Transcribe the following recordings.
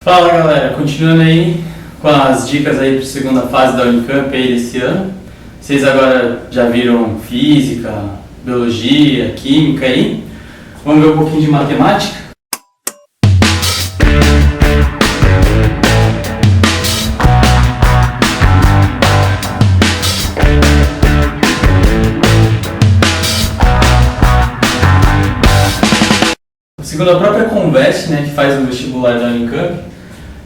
Fala galera, continuando aí com as dicas aí para a segunda fase da Unicamp aí desse ano. Vocês agora já viram física, biologia, química aí. Vamos ver um pouquinho de matemática? Segundo a própria Conveste, que faz o vestibular da Unicamp,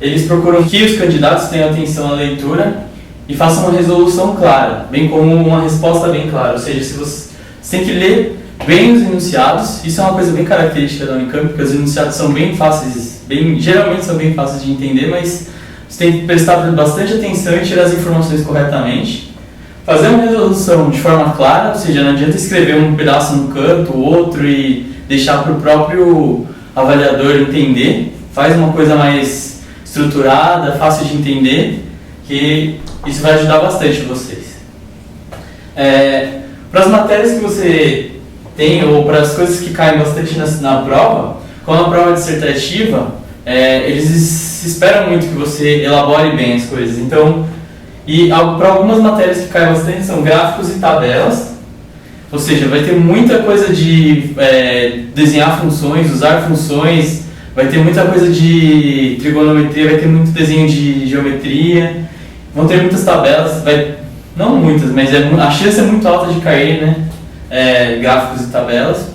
eles procuram que os candidatos tenham atenção à leitura e façam uma resolução clara, bem como uma resposta bem clara. Ou seja, se você tem que ler bem os enunciados. Isso é uma coisa bem característica da Unicamp, porque os enunciados são bem fáceis, geralmente são bem fáceis de entender, mas você tem que prestar bastante atenção e tirar as informações corretamente. Fazer uma resolução de forma clara, ou seja, não adianta escrever um pedaço num canto, outro e deixar para o próprio avaliador entender. Faz uma coisa mais estruturada, fácil de entender, que isso vai ajudar bastante vocês. Para as matérias que você tem, ou para as coisas que caem bastante na prova, como a prova dissertativa, eles esperam muito que você elabore bem as coisas. Então, para algumas matérias que caem bastante são gráficos e tabelas, ou seja, vai ter muita coisa de desenhar funções, usar funções, vai ter muita coisa de trigonometria, vai ter muito desenho de geometria, vão ter muitas tabelas, não muitas, mas a chance é muito alta de cair, gráficos e tabelas,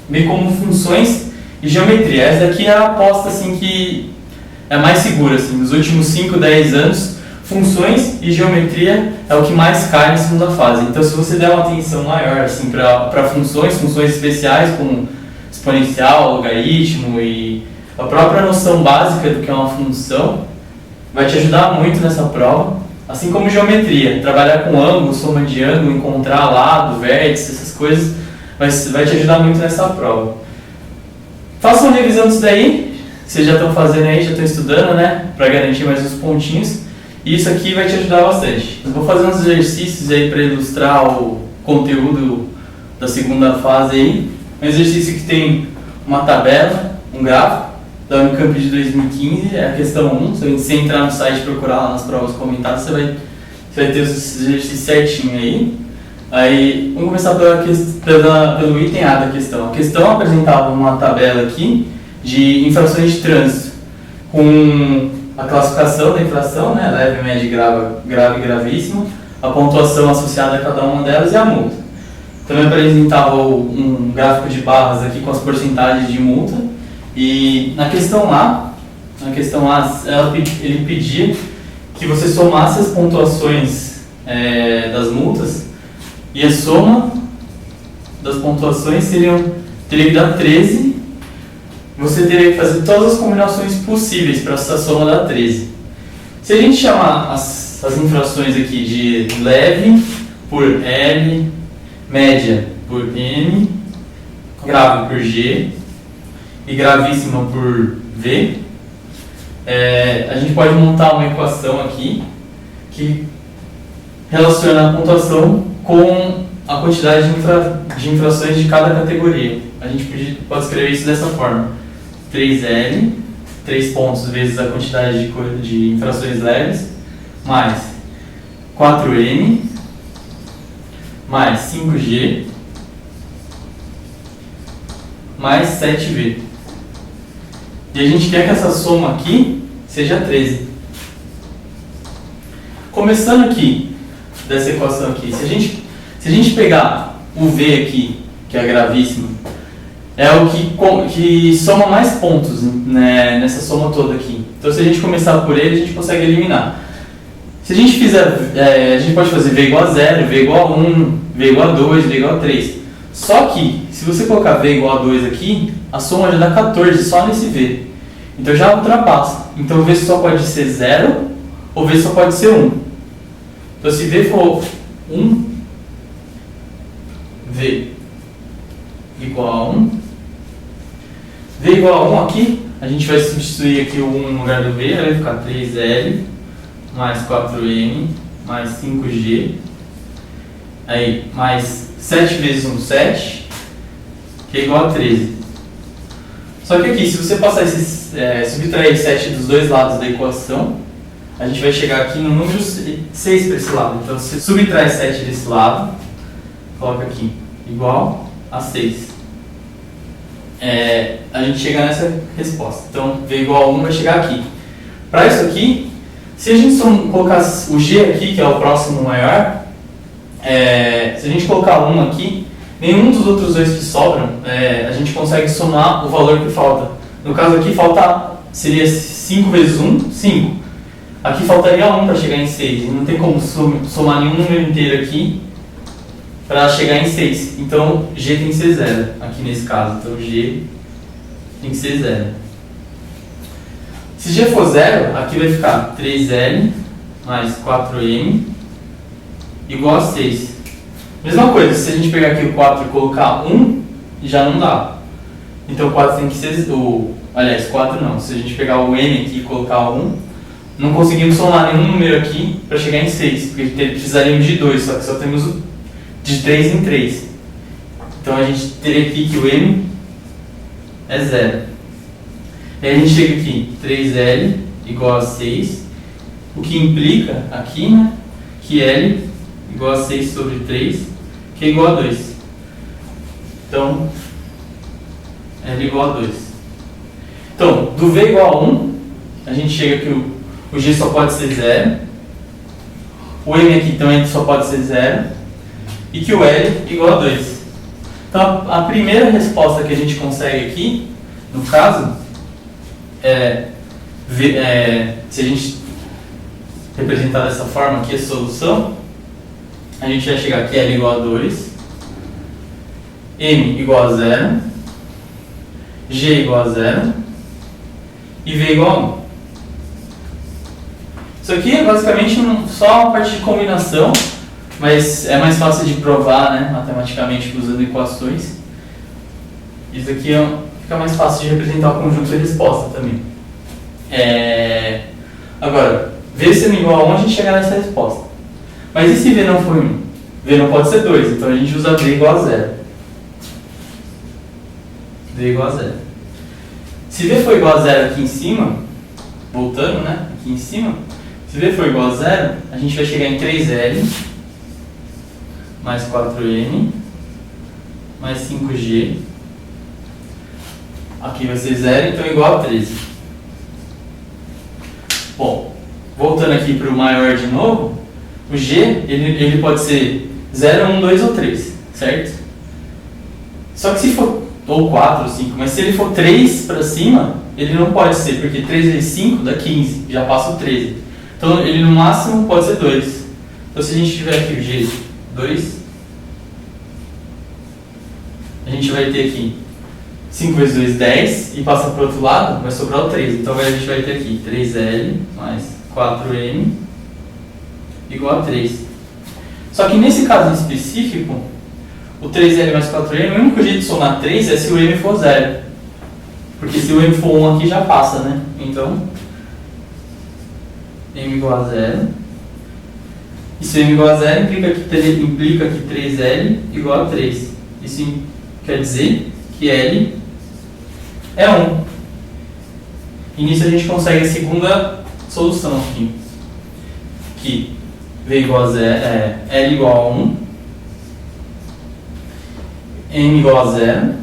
bem como funções e geometria. Essa daqui é a aposta assim, que é mais segura. Assim, nos últimos 5, 10 anos, funções e geometria é o que mais cai na segunda fase. Então, se você der uma atenção maior assim, para funções especiais, como exponencial, logaritmo e a própria noção básica do que é uma função, vai te ajudar muito nessa prova. Assim como geometria, trabalhar com ângulo, soma de ângulo, encontrar lado, vértice, essas coisas, vai te ajudar muito nessa prova. Façam uma revisão disso daí, vocês já estão fazendo aí, já estão estudando, para garantir mais uns pontinhos. E isso aqui vai te ajudar bastante. Eu vou fazer uns exercícios aí para ilustrar o conteúdo da segunda fase aí. Um exercício que tem uma tabela, um gráfico, da Unicamp de 2015, é a questão 1. Se você entrar no site e procurar lá nas provas comentadas, você vai ter os exercícios certinho aí. Vamos começar pelo item A da questão. A questão apresentava uma tabela aqui de infrações de trânsito, com a classificação da infração, leve, média, grave e gravíssima, a pontuação associada a cada uma delas e a multa. Também apresentava um gráfico de barras aqui com as porcentagens de multa. E na questão A, ele pedia que você somasse as pontuações das multas, e a soma das pontuações teria que dar 13. Você teria que fazer todas as combinações possíveis para essa soma dar 13. Se a gente chamar as infrações aqui de leve por L, média por M, grave por G e gravíssima por V, a gente pode montar uma equação aqui que relaciona a pontuação com a quantidade de infrações de cada categoria. A gente pode escrever isso dessa forma: 3L, 3 pontos vezes a quantidade de infrações leves, mais 4M, mais 5G, mais 7V. E a gente quer que essa soma aqui seja 13. Começando aqui, dessa equação aqui, se a gente pegar o V aqui, que é gravíssimo, é o que soma mais pontos nessa soma toda aqui. Então, se a gente começar por ele, a gente consegue eliminar. Se a gente fizer, a gente pode fazer V igual a 0, V igual a 1, V igual a 2, V igual a 3. Só que, se você colocar V igual a 2 aqui, a soma já dá 14 só nesse V. Então já ultrapassa. Então V só pode ser 0 ou V só pode ser 1. Então se V for 1, V igual a 1, V igual a 1 aqui, a gente vai substituir aqui o 1 no lugar do V, vai ficar 3L mais 4M mais 5G, aí mais 7 vezes 1, 7, que é igual a 13. Só que aqui, se você passar esses subtrair 7 dos dois lados da equação, a gente vai chegar aqui no número 6 para esse lado. Então, se subtrai 7 desse lado, coloca aqui, igual a 6. A gente chega nessa resposta. Então, V igual a 1 vai chegar aqui. Para isso aqui, se a gente colocar o G aqui, que é o próximo maior, se a gente colocar 1 aqui, nenhum dos outros dois que sobram, a gente consegue somar o valor que falta. No caso aqui, seria 5 vezes 1, 5. Aqui faltaria 1 para chegar em 6. E não tem como somar nenhum número inteiro aqui para chegar em 6. Então, G tem que ser 0, aqui nesse caso. Então, G tem que ser 0. Se G for 0, aqui vai ficar 3L mais 4M igual a 6. Mesma coisa, se a gente pegar aqui o 4 e colocar 1, já não dá. Então, 4 tem que ser... aliás, 4 não. Se a gente pegar o M aqui e colocar 1, não conseguimos somar nenhum número aqui para chegar em 6, porque precisaríamos de 2, só que só temos de 3 em 3. Então a gente teria aqui que o M é 0. E aí a gente chega aqui, 3L igual a 6, o que implica aqui, né, que L igual a 6 sobre 3, que é igual a 2. Então, L igual a 2. Então, do V igual a 1, a gente chega que o G só pode ser 0, o M aqui também só pode ser 0, e que o L igual a 2. Então, a primeira resposta que a gente consegue aqui, no caso, se a gente representar dessa forma aqui a solução, a gente vai chegar aqui L igual a 2, M igual a 0, G igual a 0 e V igual a 1. Isso aqui é basicamente só uma parte de combinação, mas é mais fácil de provar, né, matematicamente usando equações. Isso aqui fica mais fácil de representar o conjunto de resposta também. Agora, V sendo igual a 1, a gente chega nessa resposta. Mas e se V não for 1? V não pode ser 2, então a gente usa V igual a 0. V igual a 0. Se V for igual a 0 aqui em cima, voltando, né, aqui em cima, se V for igual a 0, a gente vai chegar em 3L mais 4M mais 5G. Aqui vai ser 0, então igual a 13. Bom, voltando aqui para o maior de novo, o G ele pode ser 0, 1, 2 ou 3, certo? Só que se for, ou 4 ou 5, mas se ele for 3 para cima, ele não pode ser, porque 3 vezes 5 dá 15, já passa o 13. Então ele no máximo pode ser 2. Então se a gente tiver aqui o G 2, a gente vai ter aqui 5 vezes 2, 10, e passa para o outro lado, vai sobrar o 3. Então a gente vai ter aqui 3L mais 4M igual a 3. Só que nesse caso em específico, o 3L mais 4M, o único jeito de somar 3 é se o M for 0. Porque se o M for 1 aqui já passa, né? Então, M igual a 0. E se M igual a 0, implica que 3L igual a 3. Isso quer dizer que L é 1. E nisso a gente consegue a segunda solução aqui. Que V igual a 0, L igual a 1, M igual a 0,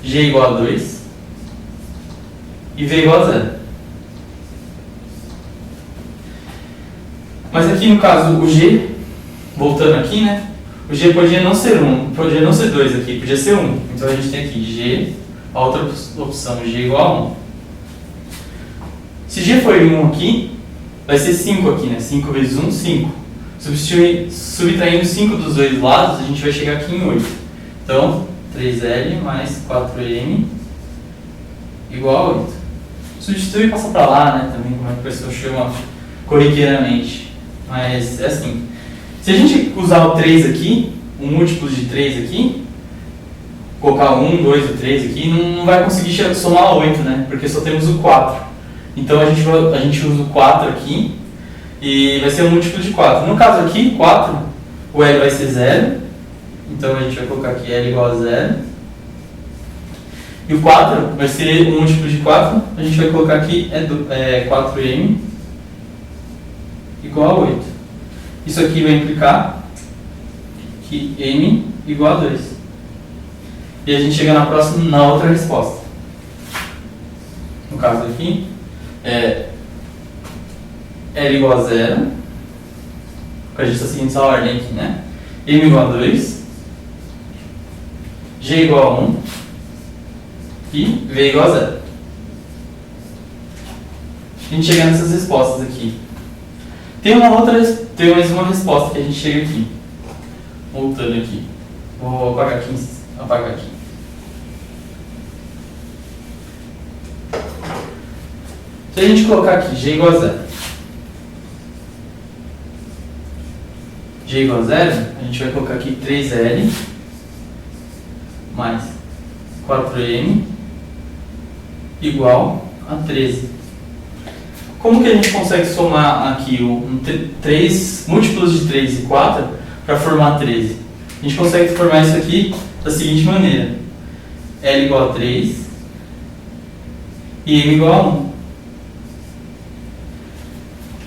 G igual a 2 e V igual a 0. Mas aqui no caso o G, voltando aqui, né? O G podia não ser 1, podia não ser 2 aqui, podia ser 1. Então a gente tem aqui G, a outra opção, G igual a 1. Se G for 1 aqui, vai ser 5 aqui, né? 5 vezes 1, 5. Subtraindo 5 dos dois lados, a gente vai chegar aqui em 8. Então, 3L mais 4M igual a 8. Substitui e passa para lá, né? Também, como a pessoa chama corriqueiramente. Mas é assim. Se a gente usar o 3 aqui, um múltiplo de 3 aqui, colocar 1, 2 ou 3 aqui, não vai conseguir somar 8, né? Porque só temos o 4. Então a gente usa o 4 aqui e vai ser um múltiplo de 4. No caso aqui, 4, o L vai ser 0. Então a gente vai colocar aqui L igual a 0. E o 4 vai ser um múltiplo de 4, a gente vai colocar aqui 4m igual a 8. Isso aqui vai implicar que m igual a 2. E a gente chega na outra resposta. No caso aqui, L igual a 0, a gente está seguindo essa ordem aqui, né? M igual a 2, G igual a 1 e V igual a 0. A gente chega nessas respostas aqui. Tem mais uma resposta que a gente chega aqui. Voltando aqui. Vou apagar aqui. Se a gente colocar aqui G igual a 0, G igual a 0, a gente vai colocar aqui 3L mais 4M igual a 13. Como que a gente consegue somar aqui múltiplos de 3 e 4 para formar 13? A gente consegue formar isso aqui da seguinte maneira. L igual a 3 e M igual a 1.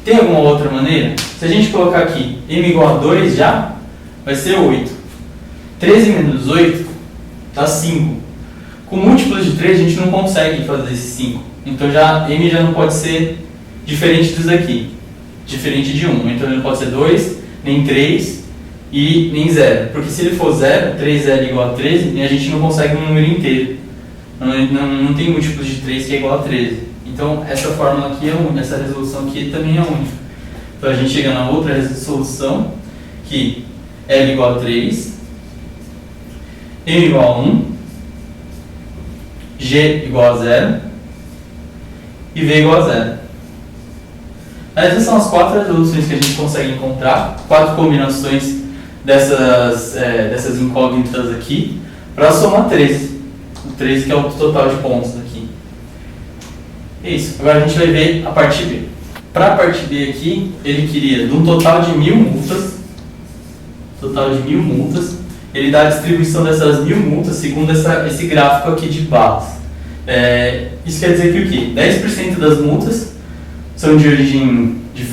Tem alguma outra maneira? Se a gente colocar aqui M igual a 2 já, vai ser 8. 13 menos 8 dá 5. Com múltiplos de 3 a gente não consegue fazer esse 5. Então M já não pode ser diferente disso daqui. Diferente de 1. Então ele não pode ser 2, nem 3 e nem 0. Porque se ele for 0, 3L igual a 13, e a gente não consegue um número inteiro. Não tem múltiplos de 3 que é igual a 13. Então essa fórmula aqui é única, essa resolução aqui também é única. Então a gente chega na outra resolução, que L igual a 3, M igual a 1, G igual a 0 e V igual a 0. Essas são as 4 resoluções que a gente consegue encontrar, 4 combinações dessas incógnitas aqui, para somar 13. O 13 que é o total de pontos aqui. É isso. Agora a gente vai ver a parte B. Para a parte B aqui, ele queria de um total de 1000 multas. Ele dá a distribuição dessas 1000 multas segundo esse gráfico aqui de barras. Isso quer dizer que o quê? 10% das multas são de origem de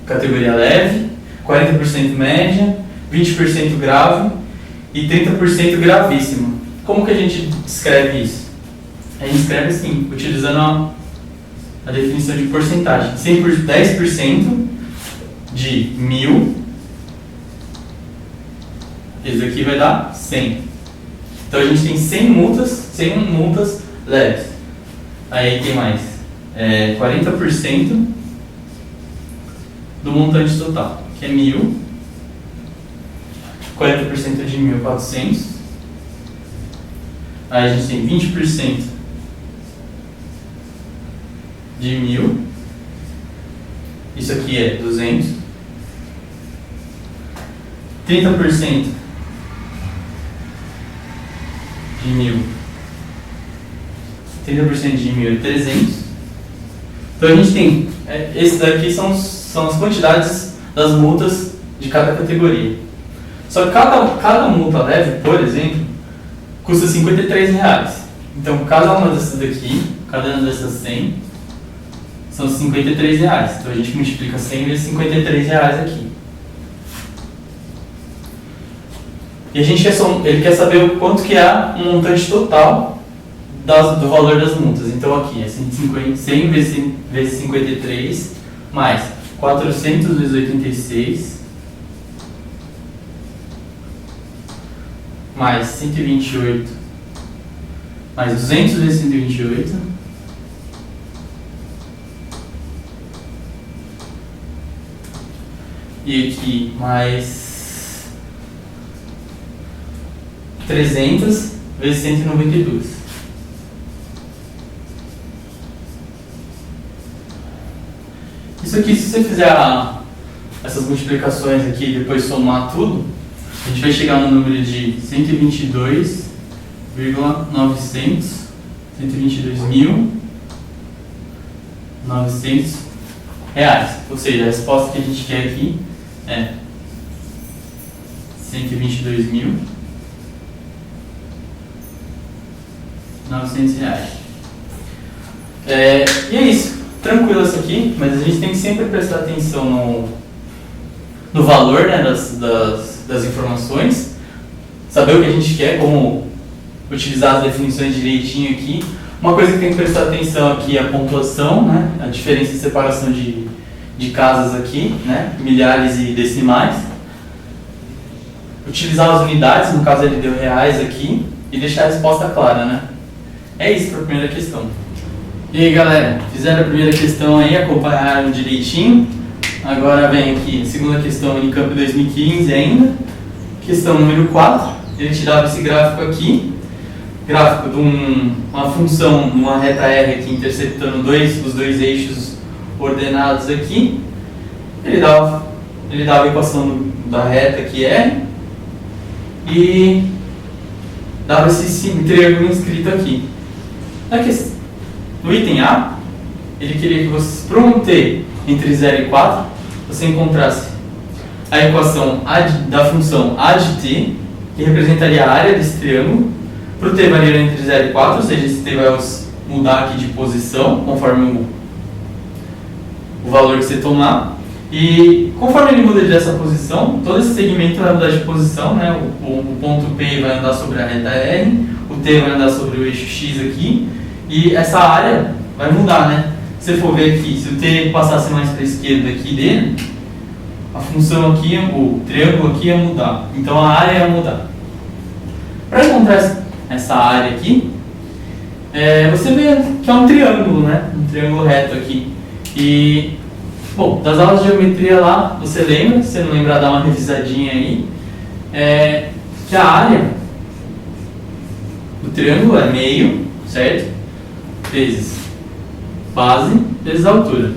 categoria leve, 40% média, 20% grave e 30% gravíssima. Como que a gente descreve isso? A gente escreve assim, utilizando a definição de porcentagem. 10% de 1000, isso aqui vai dar 100. Então a gente tem 100 multas leves. Aí tem mais 40% do montante total, que é 1000. 40% de 1.400. Aí a gente tem 20% de 1000. Isso aqui é 200. 30% de 1000. 30% de 1000 é 300. Então a gente tem, esses daqui são as quantidades das multas de cada categoria. Só que cada multa leve, por exemplo, custa R$53. Então cada uma dessas daqui, cada uma dessas 100, são R$53. Então a gente multiplica 100 vezes R$53 aqui. E ele quer saber o quanto que é um montante total do valor das multas. Então aqui é 100 vezes 53 mais 400 vezes 86 mais 128 mais 200 vezes 128 e aqui mais 300 vezes 192. Isso aqui, se você fizer essas multiplicações aqui e depois somar tudo, a gente vai chegar no número de 122.900 reais. Ou seja, a resposta que a gente quer aqui é 122.900 R$900. E é isso. Tranquilo isso aqui, mas a gente tem que sempre prestar atenção no valor, né, das informações, saber o que a gente quer, como utilizar as definições direitinho aqui. Uma coisa que tem que prestar atenção aqui é a pontuação, né, a diferença de separação de casas aqui, né, milhares e decimais. Utilizar as unidades, no caso ele deu reais aqui, e deixar a resposta clara, né. É isso para a primeira questão. E aí galera, fizeram a primeira questão aí, acompanharam direitinho. Agora vem aqui a segunda questão, Unicamp 2015 ainda. Questão número 4, ele te dava esse gráfico aqui. Gráfico de uma função, uma reta R aqui, interceptando os dois eixos ordenados aqui. Ele dava a equação da reta aqui R. E dava esse triângulo inscrito aqui. No item A, ele queria que você, para um T entre 0 e 4, você encontrasse a equação da função A de T, que representaria a área desse triângulo, para o T variando entre 0 e 4, ou seja, esse T vai mudar aqui de posição, conforme o valor que você tomar. E conforme ele muda dessa posição, todo esse segmento vai mudar de posição, né? O ponto P vai andar sobre a reta R, o T vai andar sobre o eixo X aqui, e essa área vai mudar, né? Se você for ver aqui, se o T passasse mais para a esquerda aqui dele, a função aqui, o triângulo aqui ia mudar. Então a área ia mudar. Para encontrar essa área aqui, você vê que é um triângulo, né? Um triângulo reto aqui. E, bom, das aulas de geometria lá, você lembra? Se você não lembrar, dá uma revisadinha aí. Que a área do triângulo é meio, certo? Vezes base, vezes altura.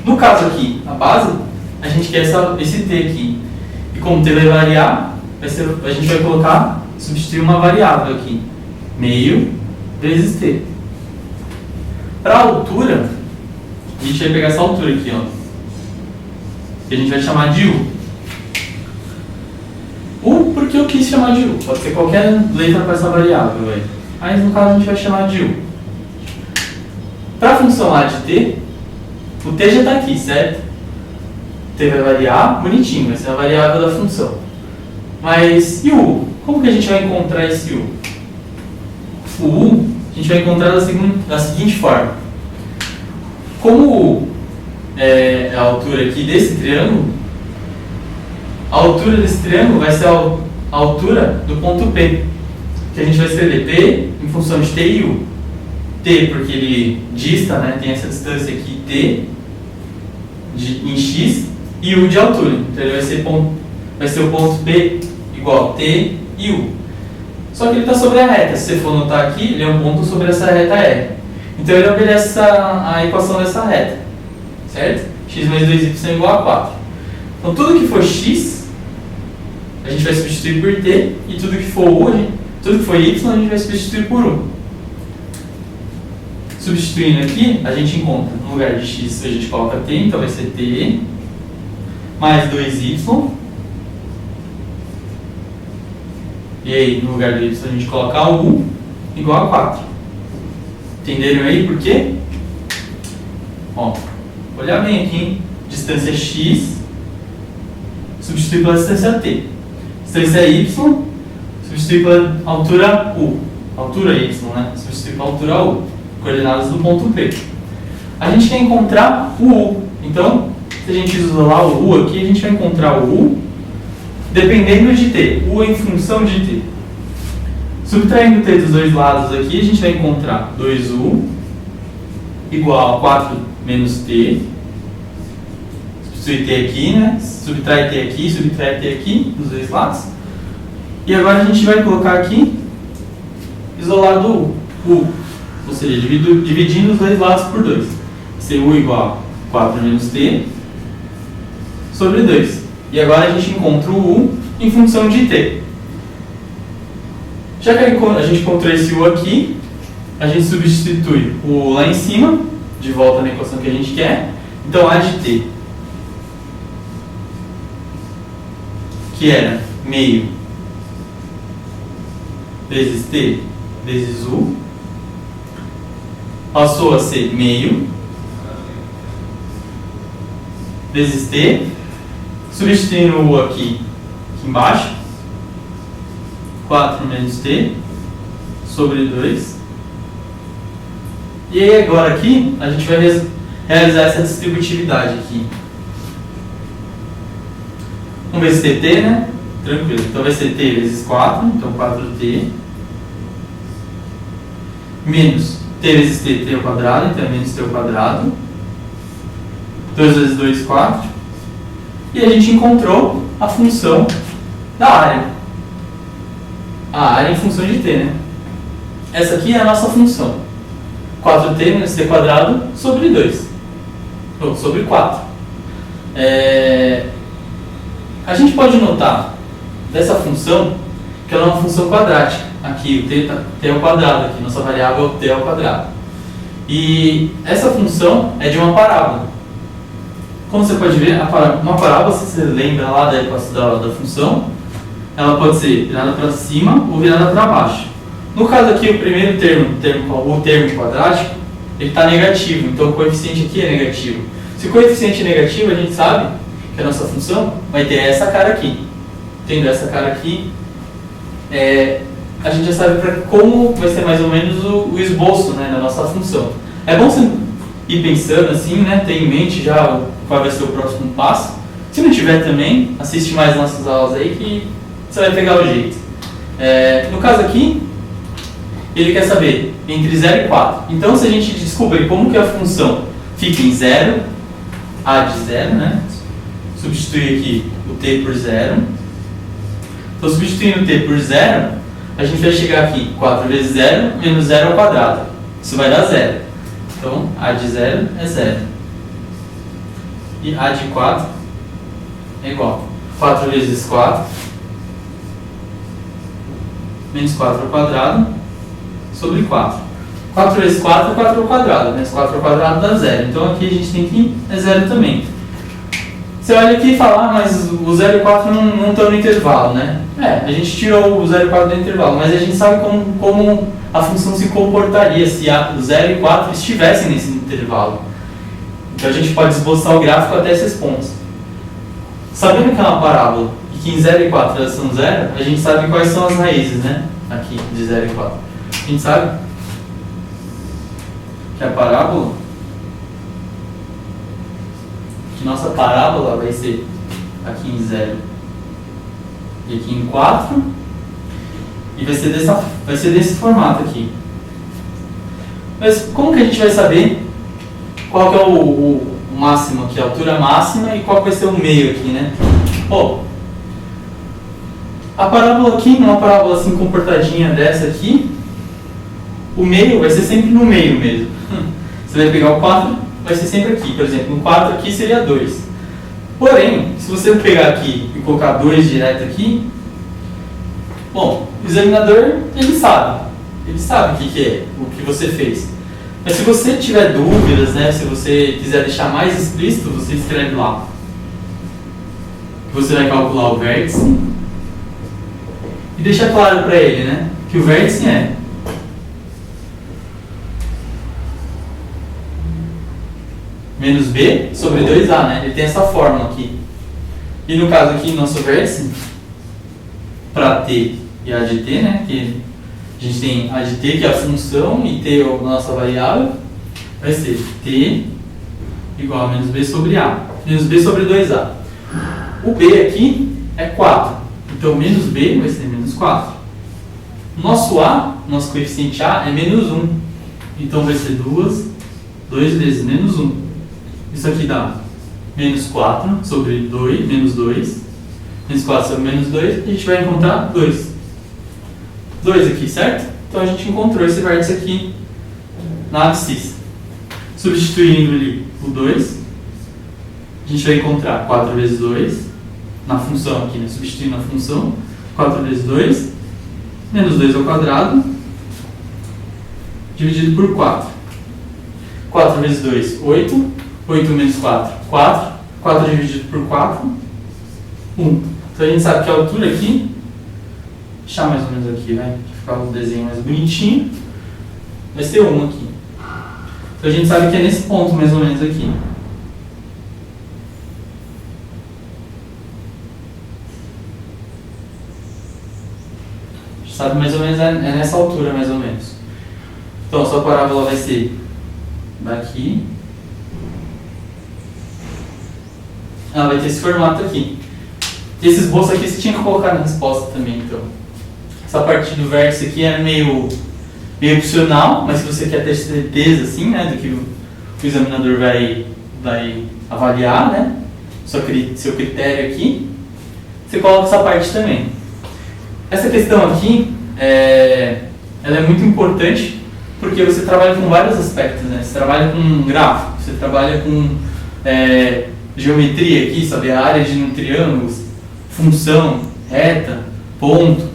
No caso aqui, a base, a gente quer esse T aqui. E como o T vai variar, a gente vai substituir uma variável aqui. Meio vezes T. Para a altura, a gente vai pegar essa altura aqui, ó. Que a gente vai chamar de U. U porque eu quis chamar de U. Pode ser qualquer letra para essa variável, velho. Mas no caso a gente vai chamar de U. Para a função A de T, o T já está aqui, certo? O T vai variar, bonitinho, vai ser a variável da função. Mas e o U? Como que a gente vai encontrar esse U? O U a gente vai encontrar da seguinte forma. Como o U é a altura aqui desse triângulo, a altura desse triângulo vai ser a altura do ponto P. Que a gente vai escrever P em função de T e U. T porque ele dista, né, tem essa distância aqui, T em X, e U de altura. Então ele vai ser o ponto P igual a T e U. Só que ele está sobre a reta. Se você for notar aqui, ele é um ponto sobre essa reta R. Então ele obedece a equação dessa reta, certo? X mais 2y é igual a 4. Então tudo que for X, a gente vai substituir por T, e tudo que for U, tudo que for Y, a gente vai substituir por U. Substituindo aqui, a gente encontra, no lugar de X, a gente coloca T, então vai ser T mais 2Y. E aí, no lugar do Y, a gente coloca U igual a 4. Entenderam aí por quê? Ó, olha bem aqui, hein? Distância X, substitui pela distância T. Distância Y, substitui pela altura U. Altura Y, né? Substitui pela altura U. Coordenadas do ponto P. A gente quer encontrar o U. Então, se a gente isolar o U aqui, a gente vai encontrar o U dependendo de T. U em função de T. Subtraindo T dos dois lados aqui, a gente vai encontrar 2U igual a 4 menos T. Substitui T aqui, né? Subtrai T aqui, dos dois lados. E agora a gente vai colocar aqui isolado o U. Ou seja, dividindo os dois lados por 2. Ser U igual a 4 menos T sobre 2. E agora a gente encontra o U em função de T. Já que a gente encontrou esse U aqui, a gente substitui o U lá em cima, de volta na equação que a gente quer. Então A de T, que era meio vezes T, vezes U passou a ser meio vezes T, substituindo o U aqui embaixo, 4 menos T sobre 2. E aí agora aqui a gente vai realizar essa distributividade aqui. 1 vezes TT, né? Tranquilo. Então vai ser T vezes 4, então 4T. Menos T vezes T, T ao quadrado, então é menos T ao quadrado. 2 vezes 2, 4. E a gente encontrou a função da área. A área em função de T, né? Essa aqui é a nossa função. 4T menos T quadrado sobre 2. Ou sobre 4. A gente pode notar dessa função que ela é uma função quadrática. Aqui o T ao quadrado, aqui nossa variável é o T ao quadrado. E essa função é de uma parábola. Como você pode ver, uma parábola, se você lembra lá da função, ela pode ser virada para cima ou virada para baixo. No caso aqui, o primeiro o termo quadrático, ele está negativo, então o coeficiente aqui é negativo. Se o coeficiente é negativo, a gente sabe que a nossa função vai ter essa cara aqui. Tendo essa cara aqui, a gente já sabe como vai ser mais ou menos o esboço, né, da nossa função. É bom você ir pensando assim, né, ter em mente já qual vai ser o próximo passo. Se não tiver também, assiste mais nossas aulas aí que você vai pegar o jeito. No caso aqui, ele quer saber entre 0 e 4. Então, se a gente descobrir como que a função fica em 0, a de 0, né? Substituir aqui o t por 0. Então, substituindo o t por 0, a gente vai chegar aqui, 4 vezes 0 menos 0 ao quadrado. Isso vai dar 0. Então, a de 0 é 0. E a de 4 é igual. 4 vezes 4 menos 4 ao quadrado sobre 4. 4 vezes 4 é 4 ao quadrado. Menos 4 ao quadrado dá 0. Então aqui a gente tem que é 0 também. Você olha aqui e fala, mas o 0 e 4 não estão no intervalo, né? A gente tirou o 0 e 4 do intervalo, mas a gente sabe como a função se comportaria se o 0 e 4 estivessem nesse intervalo. Então a gente pode esboçar o gráfico até esses pontos. Sabendo que é uma parábola e que em 0 e 4 elas são 0, a gente sabe quais são as raízes, né? Aqui, de 0 e 4. A gente sabe que a parábola, que nossa parábola vai ser aqui em 0 e aqui em 4, e vai ser desse formato aqui. Mas como que a gente vai saber qual que é o máximo aqui, a altura máxima, e qual que vai ser o meio aqui, né? A parábola aqui, numa parábola assim comportadinha dessa aqui, o meio vai ser sempre no meio mesmo. Você vai pegar o 4, vai ser sempre aqui. Por exemplo, no 4 aqui seria 2. Porém, se você pegar aqui e colocar 2 direto aqui, bom, o examinador, ele sabe o que é, o que você fez. Mas se você tiver dúvidas, né, se você quiser deixar mais explícito, você escreve lá. Você vai calcular o vértice e deixa claro para ele, né, que o vértice é menos b sobre 2a, né? Ele tem essa fórmula aqui. E no caso aqui, nosso vértice, para t e a de t, né? Que a gente tem a de t, que é a função, e t é a nossa variável, vai ser t igual a menos b sobre a. Menos b sobre 2a. O b aqui é 4. Então, menos b vai ser menos 4. Nosso a, nosso coeficiente a, é menos 1. Então, vai ser 2 vezes menos 1. Isso aqui dá menos 4 sobre 2, menos 2. Menos 4 sobre menos 2, a gente vai encontrar 2. 2 aqui, certo? Então a gente encontrou esse vértice aqui na abscissa. Substituindo ali o 2, a gente vai encontrar 4 vezes 2 na função aqui, né? Substituindo a função, 4 vezes 2, menos 2 ao quadrado, dividido por 4. 4 vezes 2, 8. 8 menos 4, 4. 4 dividido por 4, 1. Então a gente sabe que a altura aqui, deixar mais ou menos aqui, né? ficar um desenho mais bonitinho, vai ser 1 aqui. Então a gente sabe que é nesse ponto mais ou menos aqui. A gente sabe mais ou menos, é nessa altura mais ou menos. Então a sua parábola vai ser daqui. Ela vai ter esse formato aqui. E esse esboço aqui você tinha que colocar na resposta também, então. Essa parte do verso aqui é meio opcional, mas se você quer ter certeza, assim, né, do que o examinador vai avaliar, né, seu critério aqui, você coloca essa parte também. Essa questão aqui, ela é muito importante, porque você trabalha com vários aspectos, né, você trabalha com gráfico, você trabalha com geometria aqui, sabe, a área de triângulos, função, reta, ponto.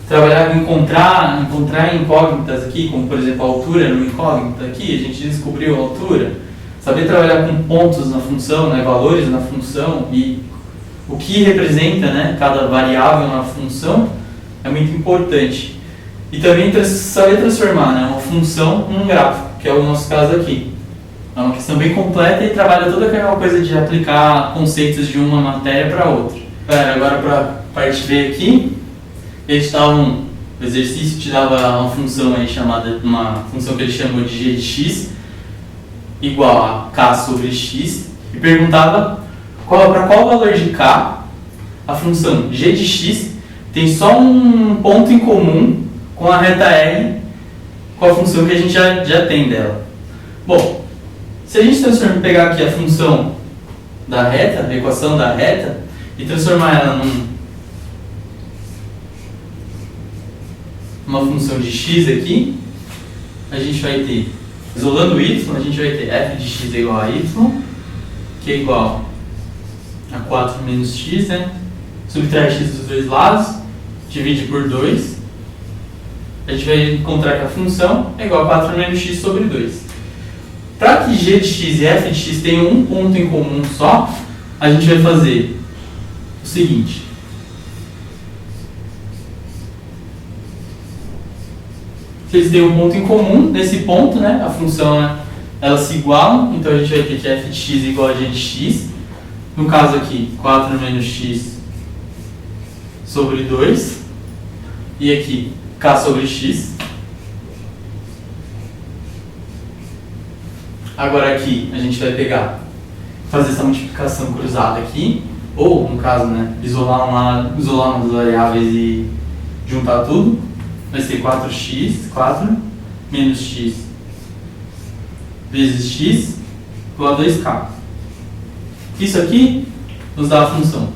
Trabalhar com encontrar incógnitas aqui, como por exemplo a altura no incógnita aqui, a gente descobriu a altura. Saber trabalhar com pontos na função, né, valores na função e o que representa, né, cada variável na função é muito importante. E também saber transformar, né, uma função num gráfico, que é o nosso caso aqui. É uma questão bem completa e trabalha toda aquela coisa de aplicar conceitos de uma matéria para outra. Agora para a parte B aqui, o exercício te dava uma função aí chamada, uma função que ele chamou de g de x igual a k sobre x e perguntava para qual valor de k a função g de x tem só um ponto em comum com a reta r, com a função que a gente já tem dela. Bom, se a gente pegar aqui a função da reta, a equação da reta, e transformar ela numa função de x aqui, a gente vai ter, isolando o y, a gente vai ter f de x é igual a y, que é igual a 4 menos x, né? Subtrai x dos dois lados, divide por 2. A gente vai encontrar que a função é igual a 4 menos x sobre 2. Para que g de x e f de x tenham um ponto em comum só, a gente vai fazer o seguinte. Se eles têm um ponto em comum, nesse ponto, né, a função, né, elas se igualam, então a gente vai ter que f de x igual a g de x. No caso aqui, 4 menos x sobre 2. E aqui, k sobre x. Agora aqui, a gente vai fazer essa multiplicação cruzada aqui, ou, no caso, né, isolar uma das variáveis e juntar tudo. Vai ser 4x, 4 menos x vezes x igual a 2k. Isso aqui nos dá a função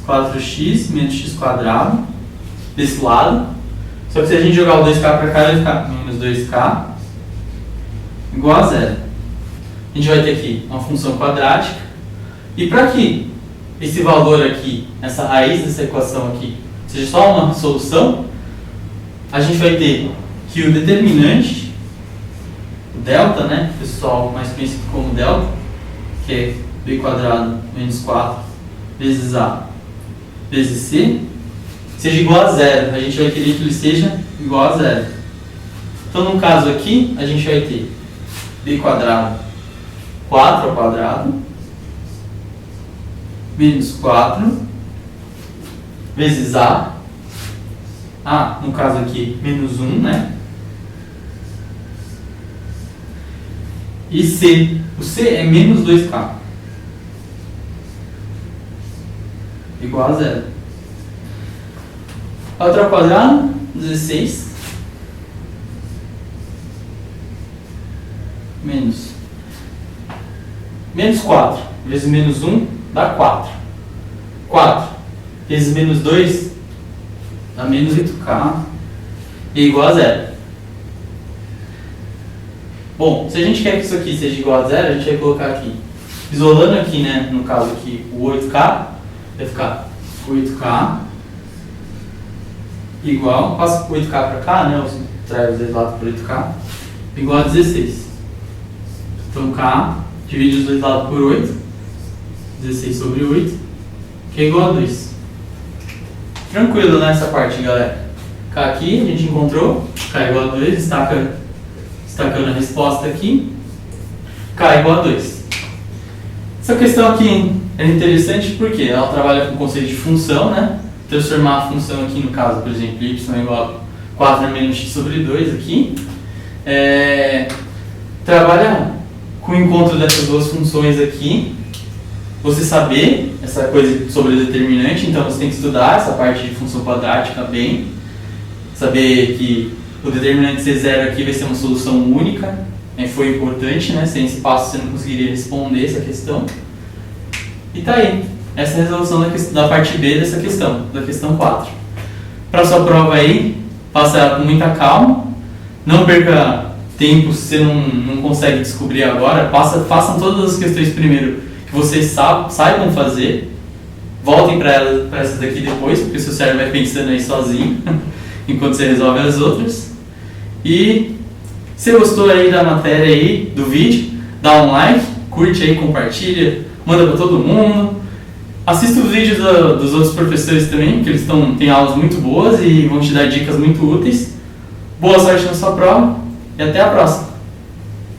4x menos x quadrado desse lado. Só que se a gente jogar o 2k para cá, vai ficar menos 2k igual a 0. A gente vai ter aqui uma função quadrática. E para que esse valor aqui, essa raiz dessa equação aqui, seja só uma solução, a gente vai ter que o determinante, o delta, né, pessoal mais conhecido como delta, que é b quadrado menos 4 vezes a vezes c, seja igual a 0. A gente vai querer que ele seja igual a 0. Então, no caso aqui, a gente vai ter b quadrado 4 ao quadrado menos 4 vezes a, no caso aqui, menos 1, né? E c, o c é menos 2k, igual a 0. 4 ao quadrado, 16, menos 4 vezes menos 1 dá 4. 4 vezes menos 2 dá menos 8k e igual a 0. Bom, se a gente quer que isso aqui seja igual a 0, a gente vai colocar aqui, isolando aqui, né, no caso aqui, o 8k, vai ficar 8k igual, passa 8k para cá, né, traz os dois lados por 8k, igual a 16. Então k divide os dois lados por 8, 16 sobre 8, que é igual a 2. Tranquilo nessa parte, galera. K aqui, a gente encontrou, K igual a 2, destacando a resposta aqui, K igual a 2. Essa questão aqui é interessante porque ela trabalha com o conceito de função, né? Transformar a função aqui, no caso, por exemplo, y igual a 4 menos x sobre 2 aqui. Trabalha com o encontro dessas duas funções aqui. Você saber essa coisa sobre o determinante, então você tem que estudar essa parte de função quadrática bem. Saber que o determinante C0 aqui vai ser uma solução única. Foi importante, né? Sem esse passo você não conseguiria responder essa questão. E tá aí. Essa é a resolução da parte B dessa questão, da questão 4. Para sua prova aí, faça ela com muita calma. Não perca tempo se você não consegue descobrir agora. Façam todas as questões primeiro que vocês saibam fazer. Voltem para essas daqui depois, porque o seu cérebro vai pensando aí sozinho, enquanto você resolve as outras. E se você gostou aí da matéria aí, do vídeo, dá um like, curte aí, compartilha, manda para todo mundo. Assista os vídeos dos outros professores também, que eles têm aulas muito boas e vão te dar dicas muito úteis. Boa sorte na sua prova e até a próxima!